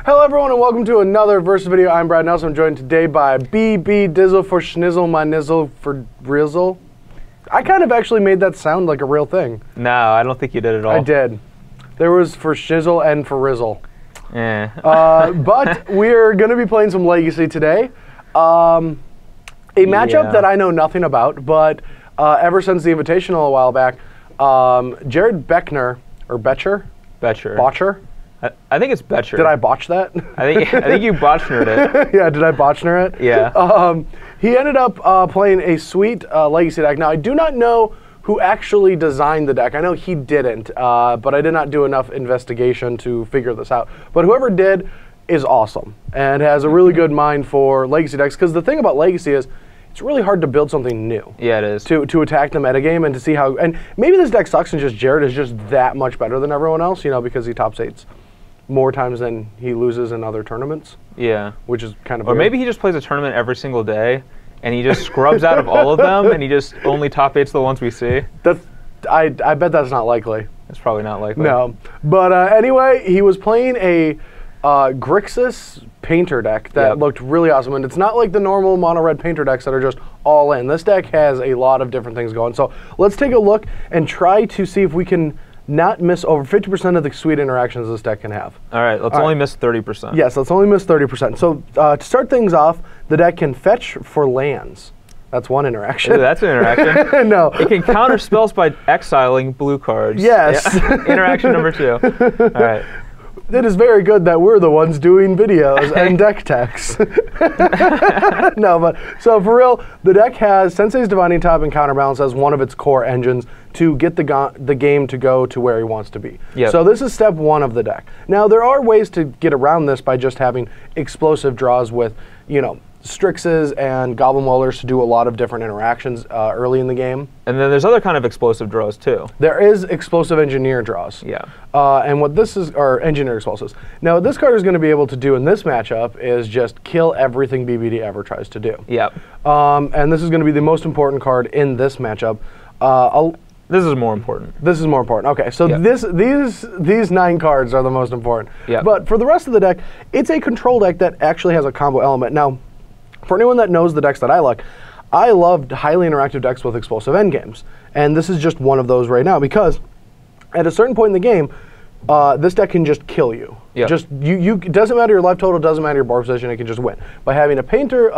Hello everyone and welcome to another Versus video. I'm Brad Nelson. I'm joined today by BB Dizzle for Schnizzle, my nizzle for Rizzle. I kind of actually made that sound like a real thing. No, I don't think you did at all. I did. There was for Shizzle and for Rizzle. But we're going to be playing some Legacy today. A matchup that I know nothing about, but ever since the Invitational a while back, Jared Beckner, or Betcher? Botcher? I think it's Betcher. Did I botch that? I think you botchnered it. Yeah, did I botchner it? Yeah. He ended up playing a sweet Legacy deck. Now, I do not know who actually designed the deck. I know he didn't, but I did not do enough investigation to figure this out. But whoever did is awesome and has a really good mind for Legacy decks, because the thing about Legacy is it's really hard to build something new. Yeah, it is. To attack the metagame and to see how, and maybe this deck sucks and just Jared is just that much better than everyone else, you know, because he tops 8s more times than he loses in other tournaments. Yeah. Which is kind of Or weird. maybe he just plays a tournament every single day and he just scrubs out of all of them and he just only top 8s the ones we see. I bet that's not likely. It's probably not likely. No. But anyway, he was playing a Grixis Painter deck that looked really awesome. And it's not like the normal mono-red Painter decks that are just all in. This deck has a lot of different things going. So let's take a look and try to see if we can not miss over 50% of the sweet interactions this deck can have. All right, let's only miss 30%. Yes, let's only miss 30%. So to start things off, the deck can fetch for lands. That's one interaction. Ooh, that's an interaction. No. It can counter spells by exiling blue cards. Yes. Yeah. Interaction number 2. All right. It is very good that we're the ones doing videos and deck techs. No, but so for real, the deck has Sensei's Divining Top and Counterbalance as one of its core engines to get the game to go to where he wants to be. Yep. So this is step 1 of the deck. Now there are ways to get around this by just having explosive draws with, you know, Strixes and Goblin Welders to do a lot of different interactions early in the game. And then there's other kind of explosive draws too. There is explosive engineer draws. Yeah. And what this is, or engineer explosives. Now what this card is going to be able to do in this matchup is just kill everything BBD ever tries to do. Yep. And this is going to be the most important card in this matchup. This is more important. This is more important. Okay, so these 9 cards are the most important. Yep. But for the rest of the deck, it's a control deck that actually has a combo element. Now, for anyone that knows the decks that I like, I loved highly interactive decks with explosive endgames. And this is just one of those right now, because at a certain point in the game, this deck can just kill you. Yep. It doesn't matter your life total, doesn't matter your board position, it can just win. By having a Painter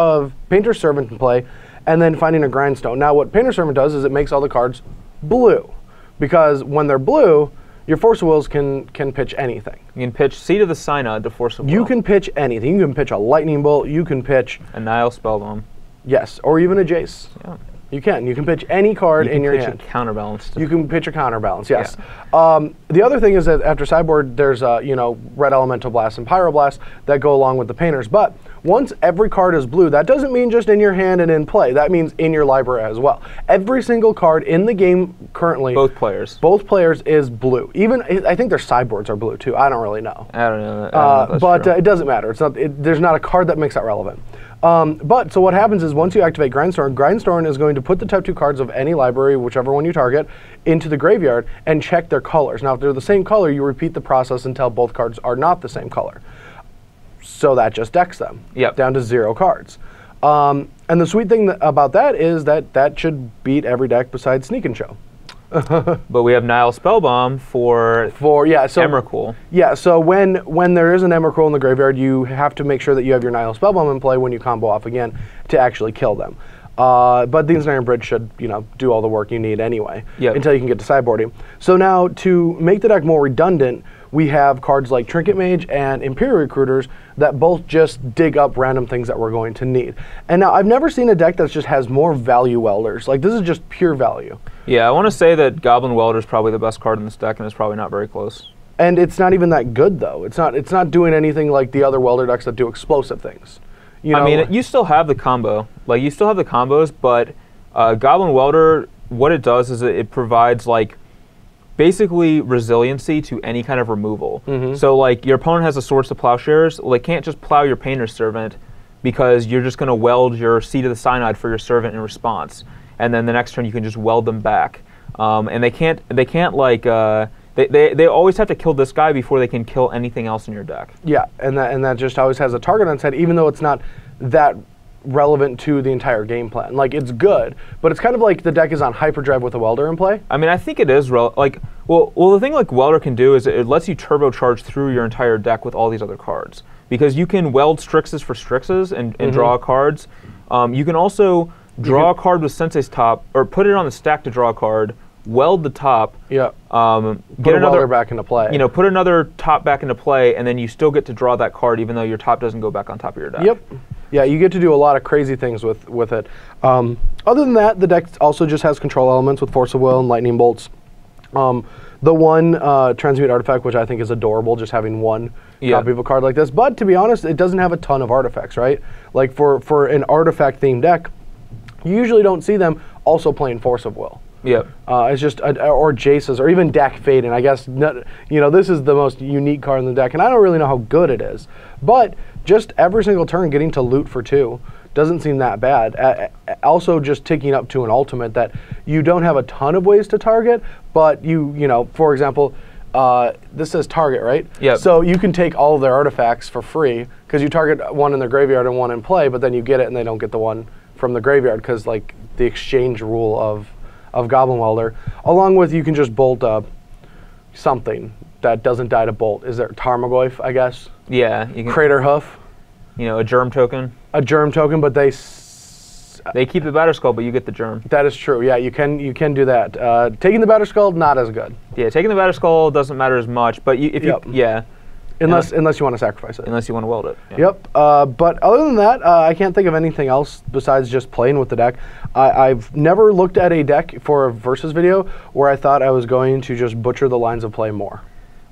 Servant in play, and then finding a Grindstone. Now what Painter Servant does is it makes all the cards blue. Because when they're blue, your Force of Wills can pitch anything. You can pitch Seed of the Synod to Force of Will. You can pitch anything. You can pitch a Lightning Bolt. You can pitch a Nile Spellbomb. Yes, or even a Jace. Yeah. You can. You can pitch any card in your hand. You can pitch a Counterbalance. You can pitch a Counterbalance, yes. Yeah. The other thing is that after sideboard, there's you know, Red Elemental Blast and Pyroblast that go along with the Painters. But once every card is blue, that doesn't mean just in your hand and in play. That means in your library as well. Every single card in the game currently, both players is blue. Even I think their sideboards are blue too. I don't really know. I don't know. But it doesn't matter. It's not. There's not a card that makes that relevant. But so what happens is once you activate Grindstone, Grindstone is going to put the top 2 cards of any library, whichever one you target, into the graveyard and check their colors. Now, if they're the same color, you repeat the process until both cards are not the same color. So that just decks them down to 0 cards. And the sweet thing about that is that should beat every deck besides Sneak and Show. But we have Nile Spellbomb for Emrakul. Yeah, so when there is an Emrakul in the graveyard, you have to make sure that you have your Nile Spellbomb in play when you combo off again to actually kill them. But the Ensnaring Bridge should, you know, do all the work you need anyway until you can get to sideboarding. So now to make the deck more redundant, we have cards like Trinket Mage and Imperial Recruiters that both just dig up random things that we're going to need. And now I've never seen a deck that just has more value welders. Like this is just pure value. Yeah, I want to say that Goblin Welder is probably the best card in this deck, and it's probably not very close. And it's not even that good though. It's not doing anything like the other welder decks that do explosive things. You know, I mean, you still have the combo. Like you still have the combos, but Goblin Welder, what it does is it provides like basically resiliency to any kind of removal. So like your opponent has a Swords to Plowshares, well, they can't just plow your Painter Servant because you're just going to weld your Seed of the Synod for your Servant in response, and then the next turn you can just weld them back. And they can't like They always have to kill this guy before they can kill anything else in your deck. Yeah, and that just always has a target on its head, even though it's not that relevant to the entire game plan. Like, it's good, but it's kind of like the deck is on hyperdrive with a welder in play. I mean, I think it is well, the thing like welder can do is it lets you turbocharge through your entire deck with all these other cards, because you can weld Strixes for Strixes and draw cards. You can also draw a card with Sensei's top, or put it on the stack to draw a card, weld the top, get another welder back into play. You know, put another top back into play, and then you still get to draw that card even though your top doesn't go back on top of your deck. Yep. Yeah, you get to do a lot of crazy things with it. Other than that, the deck also just has control elements with Force of Will and Lightning Bolts. The one Transmute artifact, which I think is adorable, just having one copy of a card like this. But to be honest, it doesn't have a ton of artifacts, right? Like for an artifact-themed deck, you usually don't see them also playing Force of Will. Yep. It's just, or Jace's, or even Dak Fade, and I guess, this is the most unique card in the deck, and I don't really know how good it is. But just every single turn getting to loot for 2 doesn't seem that bad. Also just ticking up to an ultimate that you don't have a ton of ways to target, but for example, this says target, right? Yep. So you can take all of their artifacts for free, because you target one in their graveyard and one in play, but then you get it and they don't get the one from the graveyard, because like the exchange rule of Goblin Welder. Along with, you can just bolt something that doesn't die to bolt. Is there Tarmogoyf, I guess? Yeah. You can, Crater Hoof. A germ token. A germ token, but they keep the Batterskull, but you get the germ. That is true. Yeah, you can do that. Taking the Batterskull, not as good. Yeah, taking the Batterskull doesn't matter as much, but Unless you want to sacrifice it. Unless you want to weld it. Yeah. Yep. But other than that, I can't think of anything else besides just playing with the deck. I've never looked at a deck for a versus video where I thought I was going to just butcher the lines of play more.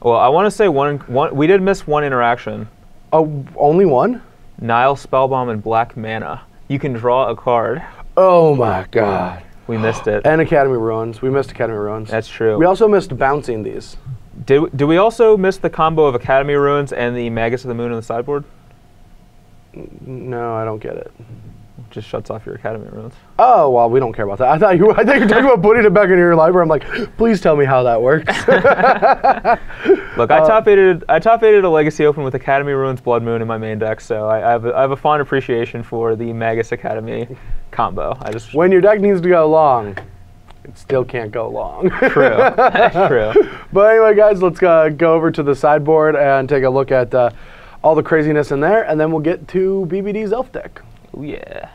Well, I want to say one. We did miss one interaction. Oh, only one? Nile Spellbomb and Black Mana. You can draw a card. Oh my god. We missed it. And Academy Ruins. We missed Academy Ruins. That's true. We also missed bouncing these. Did we also miss the combo of Academy Ruins and the Magus of the Moon on the sideboard? No, I don't get it. Just shuts off your Academy Ruins. Oh, well, we don't care about that. I thought you were talking about putting it back into your library. I'm like, please tell me how that works. Look, I top eighted a Legacy Open with Academy Ruins Blood Moon in my main deck, so I have a fond appreciation for the Magus Academy combo. When your deck needs to go long, it still can't go long. True. That's true. But anyway, guys, let's go over to the sideboard and take a look at all the craziness in there, and then we'll get to BBD's Elf deck. Oh, yeah.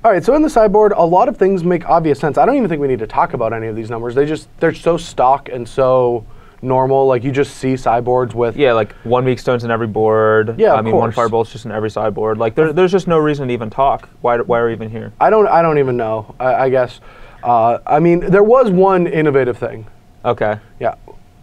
All right, so in the sideboard, a lot of things make obvious sense. I don't even think we need to talk about any of these numbers. They're so stock and so normal. Like, you just see sideboards with... Yeah, like 1 Weak Stone's in every board. Yeah, I mean, 1 Firebolt's just in every sideboard. Like, there's just no reason to even talk. Why are we even here? I don't even know, I guess. I mean, there was one innovative thing. Okay. Yeah.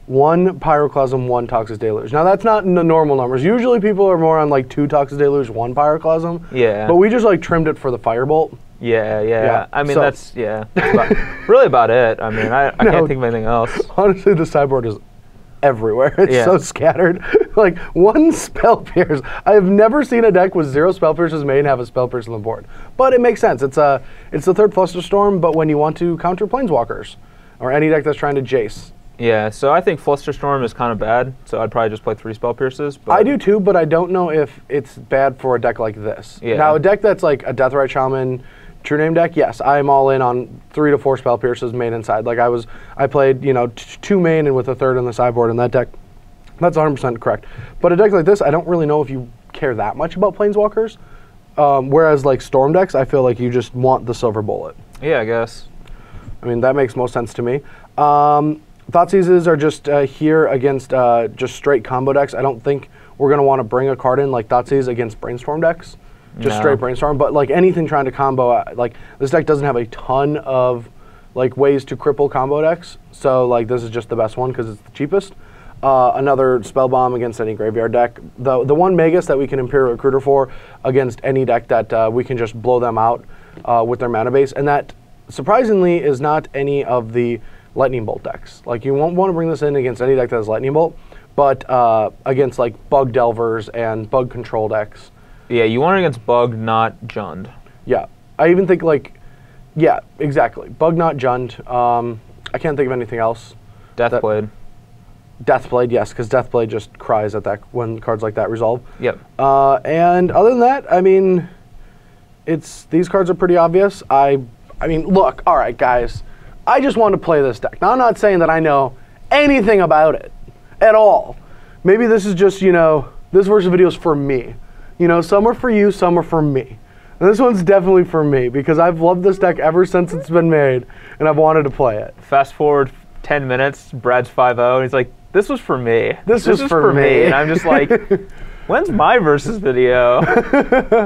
1 Pyroclasm, 1 Toxic Deluge. Now, that's not in the normal numbers. Usually people are more on like 2 Toxic Deluge, 1 Pyroclasm. Yeah. But we just like trimmed it for the Firebolt. Yeah. I mean, that's really about it. I mean, I can't think of anything else. Honestly, the sideboard is everywhere. It's so scattered. Like, 1 Spell Pierce. I have never seen a deck with 0 Spell Pierces made and have a Spell Pierce on the board. But it makes sense. It's the 3rd Flusterstorm, but when you want to counter Planeswalkers, or any deck that's trying to Jace. Yeah, so I think Flusterstorm is kind of bad, so I'd probably just play 3 Spell Pierces. But I do too, but I don't know if it's bad for a deck like this. Yeah. Now, a deck that's like a Deathrite Shaman, True Name deck, yes, I'm all in on 3 to 4 Spell Pierces main inside. Like I played, 2 main and with a 3rd on the sideboard in that deck. That's 100% correct. But a deck like this, I don't really know if you care that much about Planeswalkers. Whereas like Storm decks, I feel like you just want the Silver Bullet. Yeah, I guess. I mean, that makes most sense to me. Thoughtseizes are just here against just straight combo decks. I don't think we're going to want to bring a card in like Thoughtseize against Brainstorm decks. Just straight Brainstorm. But like anything trying to combo, like this deck doesn't have a ton of like ways to cripple combo decks. So like this is just the best one because it's the cheapest. Another Spell Bomb against any graveyard deck. The one Magus that we can Imperial Recruiter for against any deck that we can just blow them out with their mana base. And that surprisingly is not any of the Lightning Bolt decks. Like, you won't want to bring this in against any deck that has Lightning Bolt, but against like Bug Delvers and Bug Control decks. Yeah, you want it against Bug, not Jund. Yeah, I even think like, yeah, exactly. Bug, not Jund. I can't think of anything else. Deathblade. Deathblade, yes, because Deathblade just cries at that when cards like that resolve. Yep. And other than that, I mean, these cards are pretty obvious. I mean, look, all right, guys, I just want to play this deck. Now, I'm not saying that I know anything about it at all. Maybe this is just, you know, this version of video is for me. You know, some are for you, some are for me. And this one's definitely for me because I've loved this deck ever since it's been made, and I've wanted to play it. Fast forward 10 minutes, Brad's 5-0, and he's like, this was for me. This was for me. And I'm just like, when's my versus video?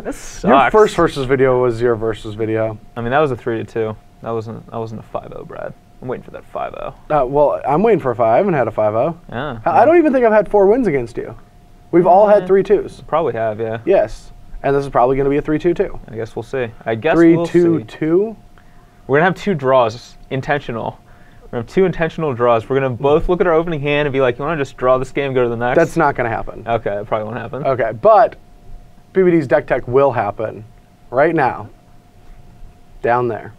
This sucks. Your first versus video was your versus video. I mean, that was a 3-2. That wasn't a 5-0, Brad. I'm waiting for that 5-0. Well, I'm waiting for a 5. I haven't had a 5-0. Yeah. I don't even think I've had 4 wins against you. We've all had 3-2s. Probably have, yeah. Yes. And this is probably going to be a 3-2 too. I guess we'll see. I guess we'll see. 3-2-2? We're going to have 2 draws, intentional. We're going to have 2 intentional draws. We're going to both look at our opening hand and be like, you want to just draw this game and go to the next? That's not going to happen. Okay, that probably won't happen. Okay, but BBD's Deck Tech will happen right now. Down there.